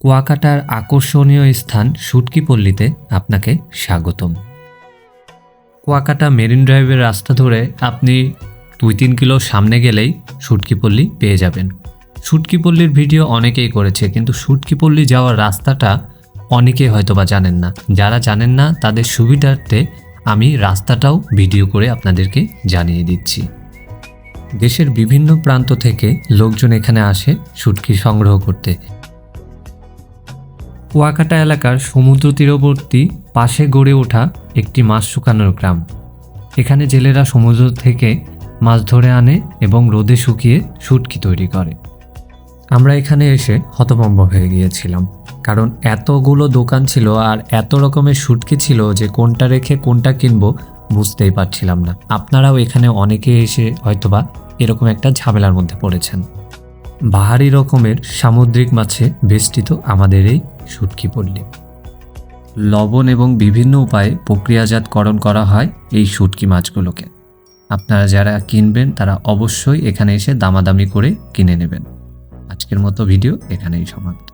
কুয়াকাটার আকর্ষণীয় স্থান শুটকিপল্লীতে আপনাকে স্বাগতম। কুয়াকাটা মেরিন ড্রাইভের রাস্তা ধরে আপনি 2-3 কিলো সামনে গেলেই শুটকিপল্লী পেয়ে যাবেন। শুটকিপল্লীর ভিডিও অনেকেই করেছে, কিন্তু শুটকিপল্লী যাওয়ার রাস্তাটা অনেকেই হয়তোবা জানেন না। যারা জানেন না তাদের সুবিধার্থে আমি রাস্তাটাও ভিডিও করে আপনাদেরকে জানিয়ে দিচ্ছি। দেশের বিভিন্ন প্রান্ত থেকে লোকজন এখানে আসে শুটকি সংগ্রহ করতে। কুয়াকাটা এলাকার সমুদ্র তীরবর্তী পাশে গড়ে ওঠা একটি মাছ শুকানোর গ্রাম। এখানে জেলেরা সমুদ্র থেকে মাছ ধরে আনে এবং রোদে শুকিয়ে শুটকি তৈরি করে। আমরা এখানে এসে হতভম্ব হয়ে গিয়েছিলাম, কারণ এতগুলো দোকান ছিল আর এত রকমের শুটকি ছিল যে কোনটা রেখে কোনটা কিনবো বুঝতেই পারছিলাম না। আপনারাও এখানে অনেকে এসে হয়তোবা এরকম একটা ঝামেলার মধ্যে পড়েছেন। বাহারি রকমের সামুদ্রিক মাছে বেষ্টিত আমাদের এই শুটকিপল্লী। লবণ এবং বিভিন্ন উপায়ে প্রক্রিয়াজাতকরণ করা হয় এই শুটকি মাছগুলোকে। আপনারা যারা কিনবেন তারা অবশ্যই এখানে এসে দামাদামি করে কিনে নেবেন। আজকের মতো ভিডিও এখানেই সমাপ্ত।